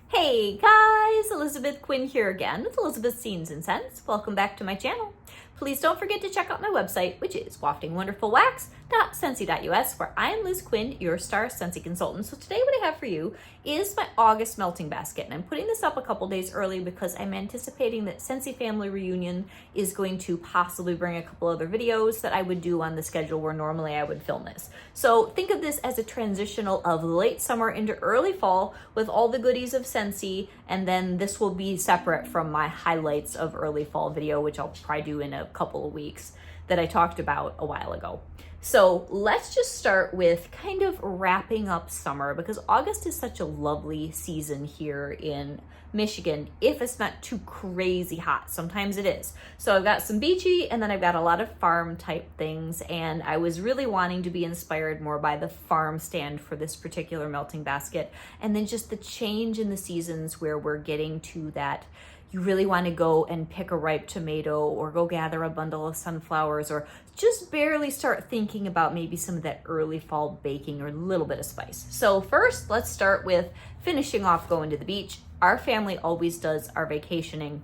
Hey guys, Elizabeth Quinn here again with Elizabeth's Scenes and Scents. Welcome back to my channel. Please don't forget to check out my website, which is waftingwonderfulwax.scentsy.us, where I am Liz Quinn, your star Scentsy consultant. So today what I have for you is my August melting basket, and I'm putting this up a couple days early because I'm anticipating that Scentsy Family Reunion is going to possibly bring a couple other videos that I would do on the schedule where normally I would film this. So think of this as a transitional of late summer into early fall with all the goodies of Scentsy, and then this will be separate from my highlights of early fall video, which I'll probably do in a couple of weeks that I talked about a while ago. So let's just start with kind of wrapping up summer, because August is such a lovely season here in Michigan if it's not too crazy hot. Sometimes it is. So I've got some Beachy, and then I've got a lot of farm type things, and I was really wanting to be inspired more by the Farmstand for this particular melting basket, and then just the change in the seasons where we're getting to that you really want to go and pick a ripe tomato or go gather a bundle of sunflowers, or just barely start thinking about maybe some of that early fall baking or a little bit of spice. So first, let's start with finishing off going to the beach. Our family always does our vacationing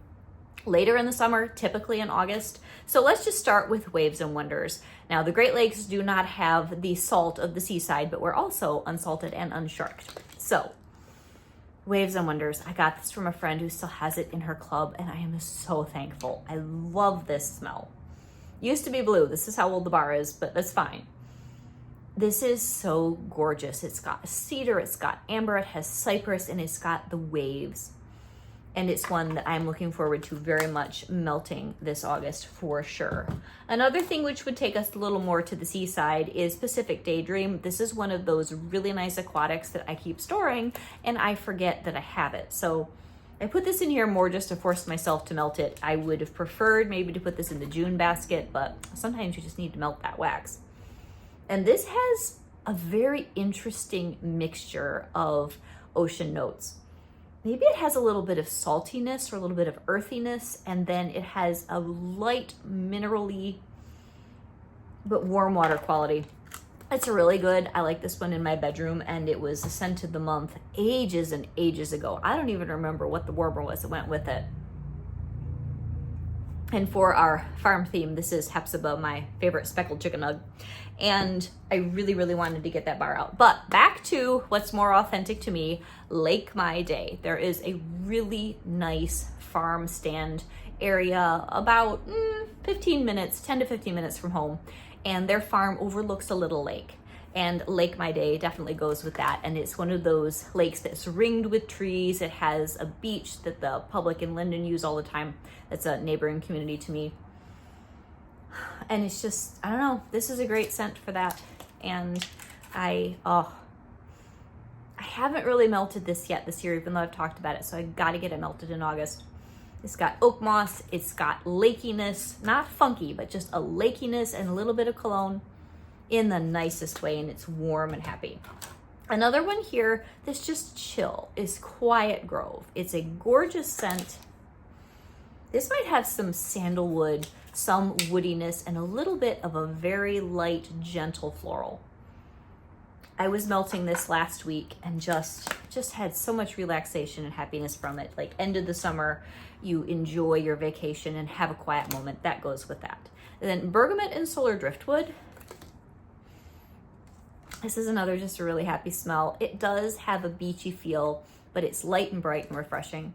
later in the summer, typically in August. So let's just start with Waves and Wonders. Now, the Great Lakes do not have the salt of the seaside, but we're also unsalted and unsharked. So Waves and Wonders. I got this from a friend who still has it in her club, and I am so thankful. I love this smell. Used to be blue. This is how old the bar is, but that's fine. This is so gorgeous. It's got cedar, it's got amber, it has cypress, and it's got the waves. And it's one that I'm looking forward to very much melting this August for sure. Another thing which would take us a little more to the seaside is Pacific Daydream. This is one of those really nice aquatics that I keep storing and I forget that I have it. So I put this in here more just to force myself to melt it. I would have preferred maybe to put this in the June basket, but sometimes you just need to melt that wax. And this has a very interesting mixture of ocean notes. Maybe it has a little bit of saltiness or a little bit of earthiness, and then it has a light minerally but warm water quality. It's really good. I like this one in my bedroom, and it was a scent of the month ages and ages ago. I don't even remember what the warmer was that went with it. And for our farm theme, this is Hepzibah, my favorite speckled chicken nug. And I really, really wanted to get that bar out. But back to what's more authentic to me, Lake My Day. There is a really nice farm stand area about 15 minutes, 10 to 15 minutes from home. And their farm overlooks a little lake. And Lake My Day definitely goes with that. And it's one of those lakes that's ringed with trees. It has a beach that the public in Linden use all the time. That's a neighboring community to me. And it's just, I don't know, this is a great scent for that. And I haven't really melted this yet this year, even though I've talked about it. So I gotta get it melted in August. It's got oak moss, it's got lakiness, not funky, but just a lakiness and a little bit of cologne in the nicest way, and it's warm and happy. Another one here that's just chill is Quiet Grove. It's a gorgeous scent. This might have some sandalwood, some woodiness, and a little bit of a very light, gentle floral. I was melting this last week and just had so much relaxation and happiness from it. Like, end of the summer, you enjoy your vacation and have a quiet moment. That goes with that. And then Bergamot and Solar Driftwood. This is another just a really happy smell. It does have a beachy feel, but it's light and bright and refreshing.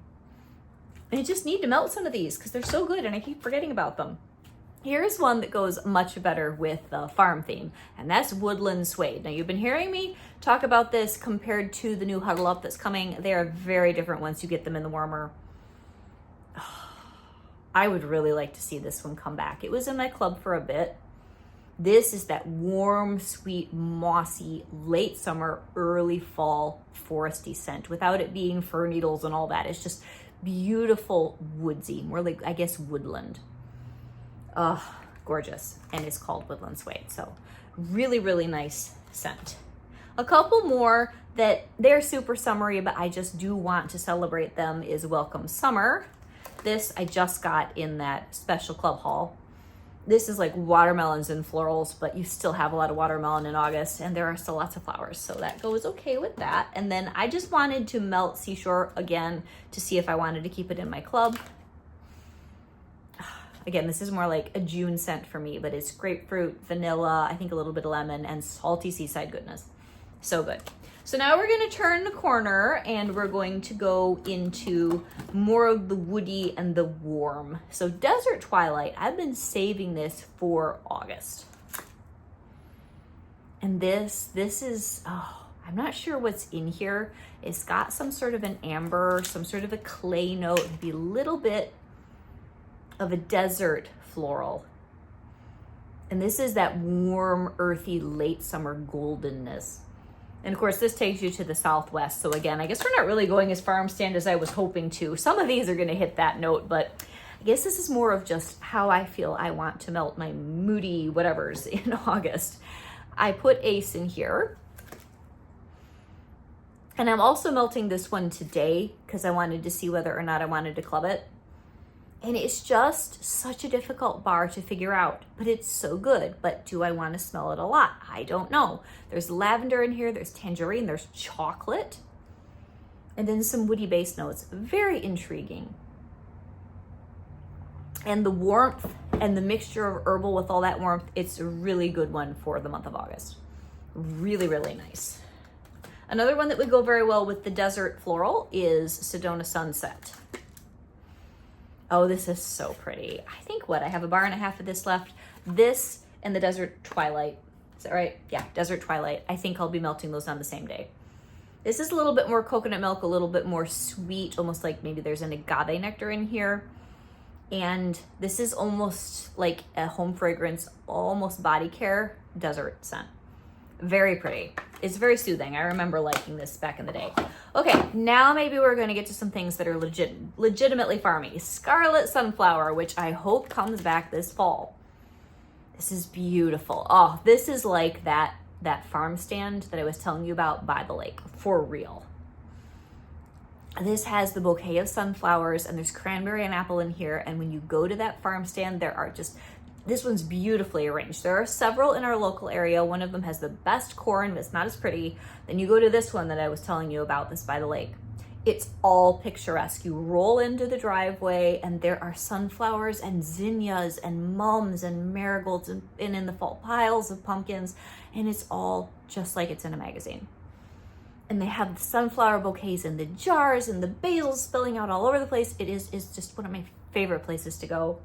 And I just need to melt some of these because they're so good and I keep forgetting about them. Here's one that goes much better with the farm theme, and that's Woodland Suede. Now, you've been hearing me talk about this compared to the new Huddle Up that's coming. They are very different once you get them in the warmer. I would really like to see this one come back. It was in my club for a bit. This is that warm, sweet, mossy, late summer, early fall, foresty scent without it being fir needles and all that. It's just beautiful woodsy, more like, I guess, woodland. Gorgeous. And it's called Woodland Suede. So really, really nice scent. A couple more that they're super summery, but I just do want to celebrate them is Welcome Summer. This I just got in that special club haul. This is like watermelons and florals, but you still have a lot of watermelon in August, and there are still lots of flowers, so that goes okay with that. And then I just wanted to melt Seashore again to see if I wanted to keep it in my club. Again, this is more like a June scent for me, but it's grapefruit, vanilla, I think a little bit of lemon, and salty seaside goodness. So good. So now we're going to turn the corner and we're going to go into more of the woody and the warm. So Desert Twilight, I've been saving this for August. And this is, oh, I'm not sure what's in here. It's got some sort of an amber, some sort of a clay note, maybe a little bit of a desert floral. And this is that warm, earthy, late summer goldenness. And of course, this takes you to the southwest. So again, I guess we're not really going as farmstand as I was hoping to. Some of these are going to hit that note, but I guess this is more of just how I feel I want to melt my moody whatevers in August. I put Ace in here. And I'm also melting this one today because I wanted to see whether or not I wanted to club it. And it's just such a difficult bar to figure out, but it's so good. But do I want to smell it a lot? I don't know. There's lavender in here, there's tangerine, there's chocolate, and then some woody base notes. Very intriguing. And the warmth and the mixture of herbal with all that warmth, it's a really good one for the month of August. Really, really nice. Another one that would go very well with the desert floral is Sedona Sunset. Oh, this is so pretty. I think I have a bar and a half of this left. This and the Desert Twilight. Is that right? Yeah, Desert Twilight. I think I'll be melting those on the same day. This is a little bit more coconut milk, a little bit more sweet, almost like maybe there's an agave nectar in here. And this is almost like a home fragrance, almost body care desert scent. Very pretty. It's very soothing. I remember liking this back in the day. Okay, now maybe we're going to get to some things that are legitimately farmy. Scarlet Sunflower, which I hope comes back this fall. This is beautiful. Oh, this is like that farm stand that I was telling you about by the lake, for real. This has the bouquet of sunflowers, and there's cranberry and apple in here. And when you go to that farm stand, there are just, this one's beautifully arranged. There are several in our local area. One of them has the best corn, but it's not as pretty. Then you go to this one that I was telling you about, this by the lake. It's all picturesque. You roll into the driveway and there are sunflowers and zinnias and mums and marigolds and in the fall piles of pumpkins. And it's all just like it's in a magazine. And they have the sunflower bouquets in the jars and the basil spilling out all over the place. It's just one of my favorite places to go.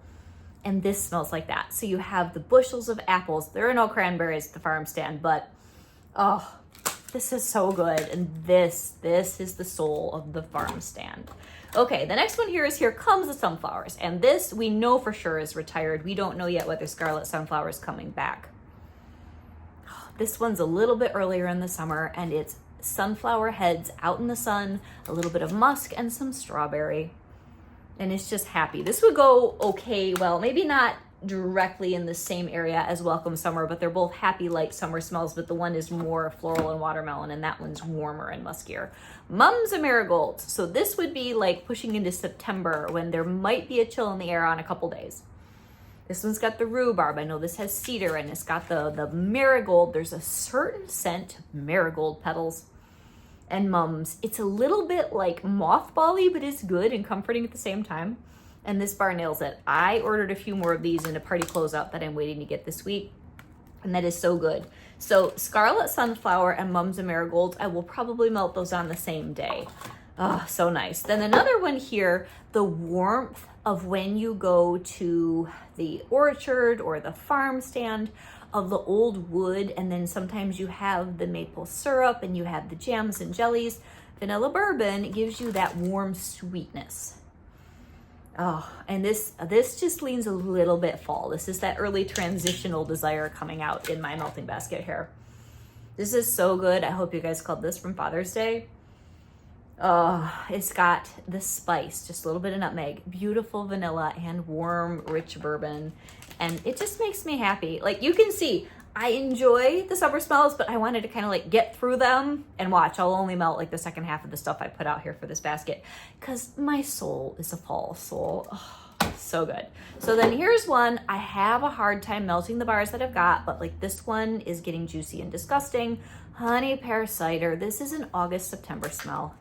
And this smells like that. So you have the bushels of apples. There are no cranberries at the farm stand, but oh, this is so good. And this is the soul of the farm stand. Okay, the next one here is Here Comes the Sunflowers. And this we know for sure is retired. We don't know yet whether Scarlet Sunflower is coming back. This one's a little bit earlier in the summer, and it's sunflower heads out in the sun, a little bit of musk and some strawberry. And it's just happy. This would go okay, well, maybe not directly in the same area as Welcome Summer, but they're both happy light summer smells, but the one is more floral and watermelon, and that one's warmer and muskier. Mums and marigolds. So this would be like pushing into September when there might be a chill in the air on a couple days. This one's got the rhubarb. I know this has cedar, and it's got the marigold. There's a certain scent, marigold petals and mums. It's a little bit like mothball-y, but it's good and comforting at the same time. And this bar nails it. I ordered a few more of these in a party closeout that I'm waiting to get this week. And that is so good. So Scarlet Sunflower and Mums and Marigolds, I will probably melt those on the same day. Oh, so nice. Then another one here, the warmth of when you go to the orchard or the farm stand of the old wood, and then sometimes you have the maple syrup and you have the jams and jellies. Vanilla bourbon gives you that warm sweetness. Oh, and this just leans a little bit fall. This is that early transitional desire coming out in my melting basket here. This is so good. I hope you guys called this from Father's Day. Oh, it's got the spice, just a little bit of nutmeg, beautiful vanilla, and warm, rich bourbon. And it just makes me happy. Like you can see, I enjoy the summer smells, but I wanted to kind of like get through them and watch. I'll only melt like the second half of the stuff I put out here for this basket because my soul is a fall soul. Oh, So good. So then here's one. I have a hard time melting the bars that I've got, but like this one is getting juicy and disgusting. Honey pear cider. This is an August, September smell.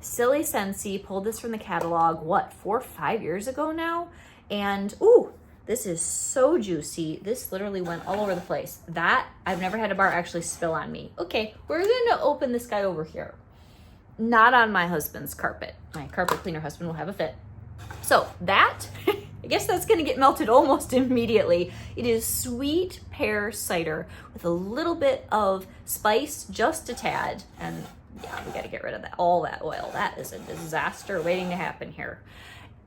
Silly Scentsy pulled this from the catalog, what, 4 or 5 years ago now? And, ooh, this is so juicy. This literally went all over the place. That, I've never had a bar actually spill on me. Okay, we're gonna open this guy over here. Not on my husband's carpet. My carpet cleaner husband will have a fit. So that, I guess that's gonna get melted almost immediately. It is sweet pear cider with a little bit of spice, just a tad, and yeah, we gotta get rid of that, all that oil. That is a disaster waiting to happen here.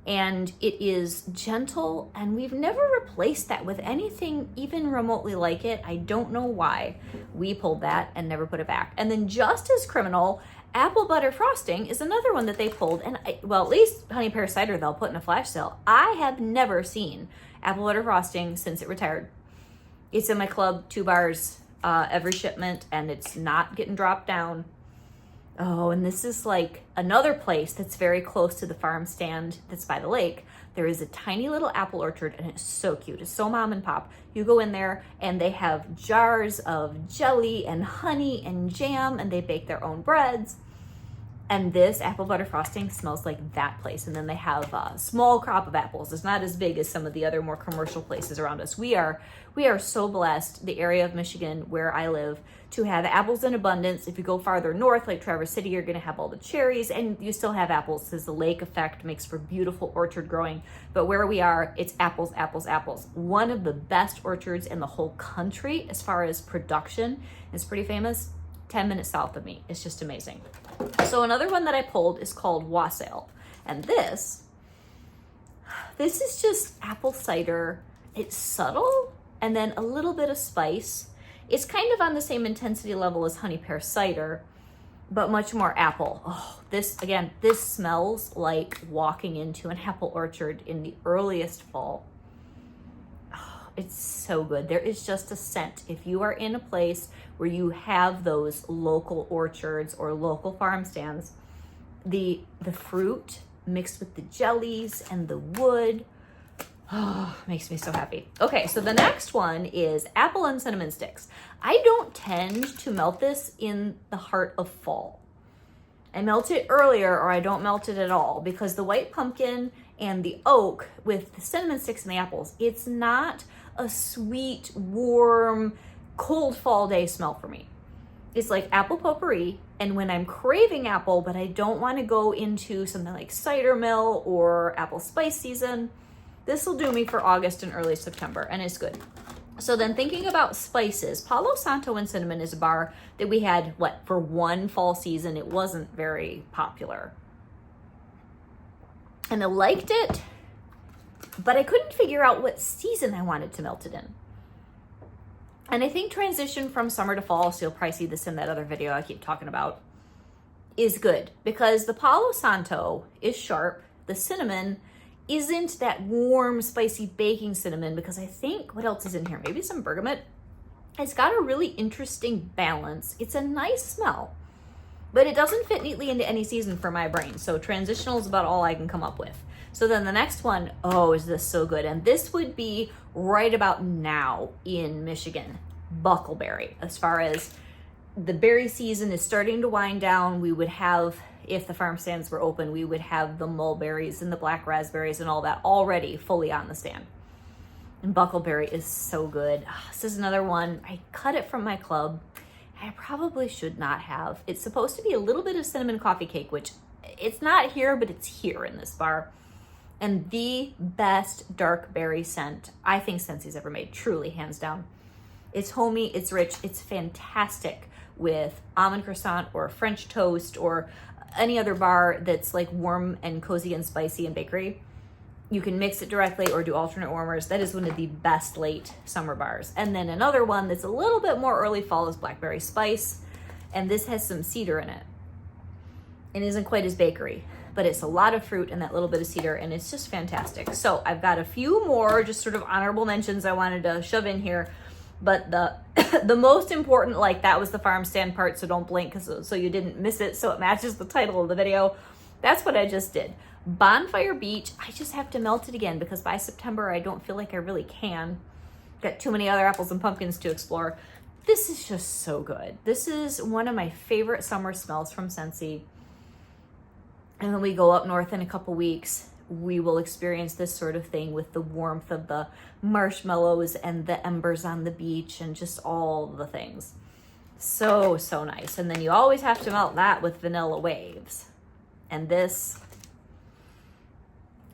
And it is gentle, and we've never replaced that with anything even remotely like it. I don't know why we pulled that and never put it back. And then just as criminal, apple butter frosting is another one that they pulled. And well, at least honey pear cider they'll put in a flash sale. I have never seen apple butter frosting since it retired. It's in my club, 2 bars every shipment, and it's not getting dropped down. Oh, and this is like another place that's very close to the farm stand that's by the lake. There is a tiny little apple orchard, and it's so cute. It's so mom and pop. You go in there and they have jars of jelly and honey and jam, and they bake their own breads. And this apple butter frosting smells like that place. And then they have a small crop of apples. It's not as big as some of the other more commercial places around us. We are so blessed, the area of Michigan where I live, to have apples in abundance. If you go farther north, like Traverse City, you're gonna have all the cherries, and you still have apples because the lake effect makes for beautiful orchard growing. But where we are, it's apples, apples, apples. One of the best orchards in the whole country as far as production. It's pretty famous. 10 minutes south of me. It's just amazing. So another one that I pulled is called Wassail. And this is just apple cider. It's subtle, and then a little bit of spice. It's kind of on the same intensity level as honey pear cider, but much more apple. Oh, this smells like walking into an apple orchard in the earliest fall. Oh, it's so good. There is just a scent. If you are in a place where you have those local orchards or local farm stands, the fruit mixed with the jellies and the wood, oh, makes me so happy. Okay, so the next one is apple and cinnamon sticks. I don't tend to melt this in the heart of fall. I melt it earlier, or I don't melt it at all, because the white pumpkin and the oak with the cinnamon sticks and the apples, it's not a sweet, warm, cold fall day smell for me. It's like apple potpourri, and when I'm craving apple, but I don't want to go into something like cider mill or apple spice season, this will do me for August and early September, and it's good. So then thinking about spices, Palo Santo and cinnamon is a bar that we had, for one fall season. It wasn't very popular. And I liked it, but I couldn't figure out what season I wanted to melt it in. And I think transition from summer to fall, so you'll probably see this in that other video I keep talking about, is good, because the Palo Santo is sharp. The cinnamon isn't that warm, spicy baking cinnamon, because I think, what else is in here? Maybe some bergamot. It's got a really interesting balance. It's a nice smell, but it doesn't fit neatly into any season for my brain. So transitional is about all I can come up with. So then the next one, oh, is this so good? And this would be right about now in Michigan, buckleberry. As far as the berry season is starting to wind down, we would have, if the farm stands were open, we would have the mulberries and the black raspberries and all that already fully on the stand. And buckleberry is so good. This is another one. I cut it from my club. I probably should not have. It's supposed to be a little bit of cinnamon coffee cake, which it's not here, but it's here in this bar. And the best dark berry scent I think Scentsy ever made, truly, hands down. It's homey, it's rich, it's fantastic with almond croissant or French toast or any other bar that's like warm and cozy and spicy and bakery. You can mix it directly or do alternate warmers. That is one of the best late summer bars. And then another one that's a little bit more early fall is Blackberry Spice. And this has some cedar in it. It isn't quite as bakery, but it's a lot of fruit and that little bit of cedar, and it's just fantastic. So I've got a few more just sort of honorable mentions I wanted to shove in here. But the most important, like, that was the farm stand part, so don't blink so you didn't miss it, so it matches the title of the video. That's what I just did. Bonfire Beach, I just have to melt it again because by September I don't feel like I really can. Got too many other apples and pumpkins to explore. This is just so good. This is one of my favorite summer smells from Scentsy. And when we go up north in a couple weeks, we will experience this sort of thing with the warmth of the marshmallows and the embers on the beach and just all the things. So, so nice. And then you always have to melt that with Vanilla Waves. And this,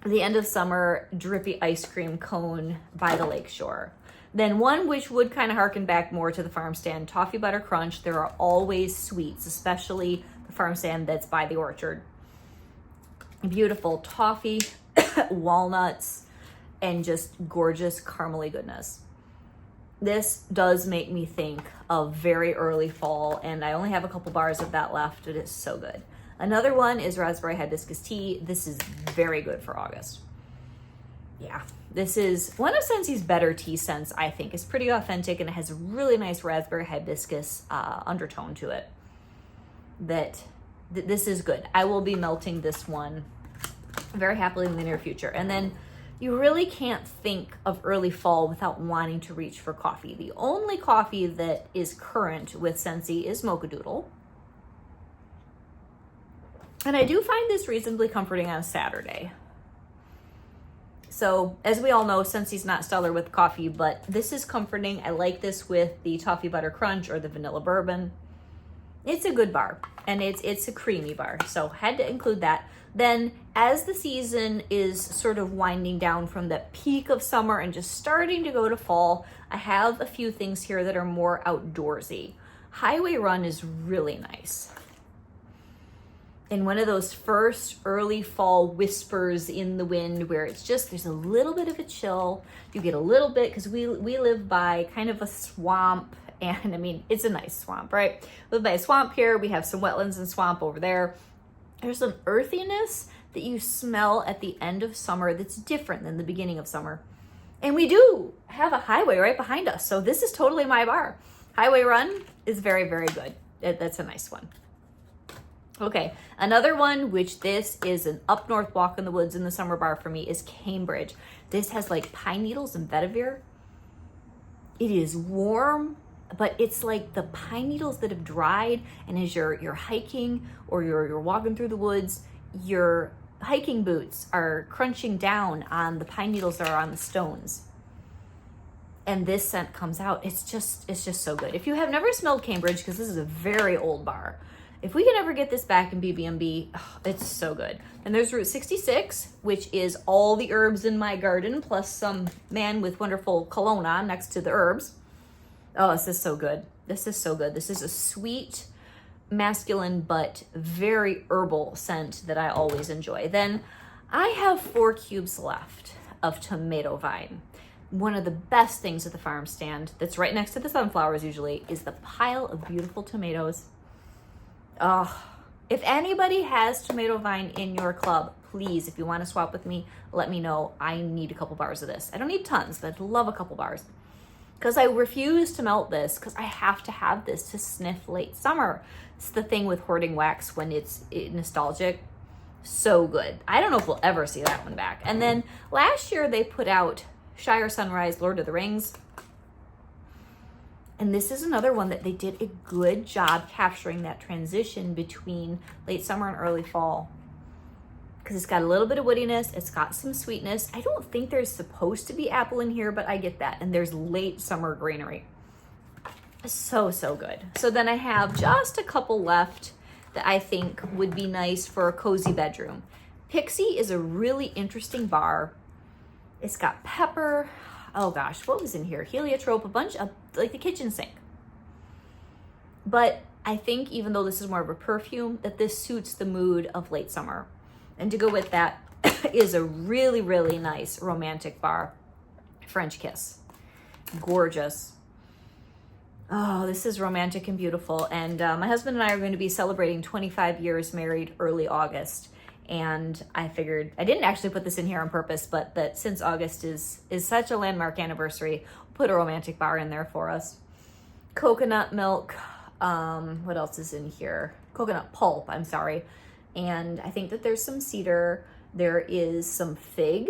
the end of summer drippy ice cream cone by the lakeshore. Then one which would kind of harken back more to the farm stand, Toffee Butter Crunch. There are always sweets, especially the farm stand that's by the orchard. Beautiful toffee, walnuts, and just gorgeous caramely goodness. This does make me think of very early fall, and I only have a couple bars of that left. It is so good. Another one is Raspberry Hibiscus Tea. This is very good for August. Yeah, this is one of Scentsy's better tea scents, I think. It's pretty authentic, and it has a really nice raspberry hibiscus undertone to it. This is good. I will be melting this one very happily in the near future. And then you really can't think of early fall without wanting to reach for coffee. The only coffee that is current with Scentsy is Mocha Doodle. And I do find this reasonably comforting on a Saturday. So as we all know, Scentsy's not stellar with coffee, but this is comforting. I like this with the Toffee Butter Crunch or the Vanilla Bourbon. It's a good bar, and it's a creamy bar, so had to include that. Then as the season is sort of winding down from the peak of summer and just starting to go to fall, I have a few things here that are more outdoorsy. Highway Run is really nice. In one of those first early fall whispers in the wind where it's just, there's a little bit of a chill. You get a little bit, because we live by kind of a swamp. And I mean, it's a nice swamp, right? We live by a swamp here. We have some wetlands and swamp over there. There's some earthiness that you smell at the end of summer that's different than the beginning of summer. And we do have a highway right behind us. So this is totally my bar. Highway Run is very, very good. That's a nice one. Okay, another one, which this is an up north walk in the woods in the summer bar for me, is Cambridge. This has like pine needles and vetiver. It is warm, but it's like the pine needles that have dried, and as you're hiking or you're walking through the woods, your hiking boots are crunching down on the pine needles that are on the stones. And this scent comes out. It's just so good. If you have never smelled Cambridge, because this is a very old bar, if we can ever get this back in BB&B, it's so good. And there's Route 66, which is all the herbs in my garden, plus some man with wonderful cologne on next to the herbs. Oh, this is so good. This is so good. This is a sweet, masculine, but very herbal scent that I always enjoy. Then I have 4 cubes left of tomato vine. One of the best things at the farm stand that's right next to the sunflowers usually is the pile of beautiful tomatoes. Oh, if anybody has tomato vine in your club, please, if you want to swap with me, let me know. I need a couple bars of this. I don't need tons, but I'd love a couple bars. Because I refuse to melt this, because I have to have this to sniff late summer. It's the thing with hoarding wax when it's nostalgic. So good. I don't know if we'll ever see that one back. And then last year they put out Shire Sunrise Lord of the Rings. And this is another one that they did a good job capturing that transition between late summer and early fall. Because it's got a little bit of woodiness, it's got some sweetness. I don't think there's supposed to be apple in here, but I get that. And there's late summer greenery. So, so good. So then I have just a couple left that I think would be nice for a cozy bedroom. Pixie is a really interesting bar. It's got pepper. Oh gosh, what was in here? Heliotrope, a bunch of, like the kitchen sink. But I think even though this is more of a perfume, that this suits the mood of late summer. And to go with that is a really, really nice romantic bar, French Kiss. Gorgeous. Oh, this is romantic and beautiful. And my husband and I are going to be celebrating 25 years married early August. And I figured, I didn't actually put this in here on purpose, but that since August is such a landmark anniversary, put a romantic bar in there for us. Coconut milk. What else is in here? Coconut pulp, I'm sorry. and I think that there's some cedar, there is some fig,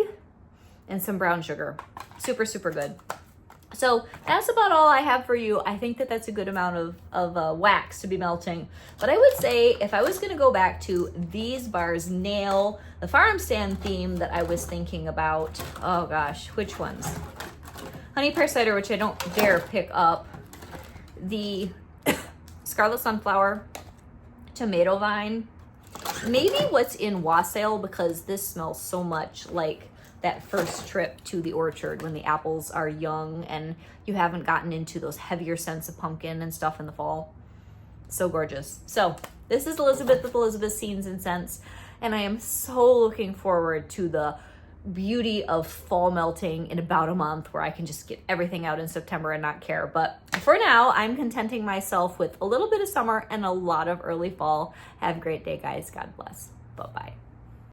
and some brown sugar. Super, super good. So that's about all I have for you. I think that that's a good amount of wax to be melting. But I would say if I was gonna go back to these bars, nail the Farmstand theme that I was thinking about, oh gosh, which ones? Honey pear cider, which I don't dare pick up. The scarlet sunflower, tomato vine, maybe what's in wassail, because this smells so much like that first trip to the orchard when the apples are young and you haven't gotten into those heavier scents of pumpkin and stuff in the fall. So gorgeous. So this is Elizabeth with Elizabeth's Scenes and Scents, and I am so looking forward to the beauty of fall melting in about a month, where I can just get everything out in September and not care. But for now, I'm contenting myself with a little bit of summer and a lot of early fall. Have a great day, guys. God bless. Bye-bye.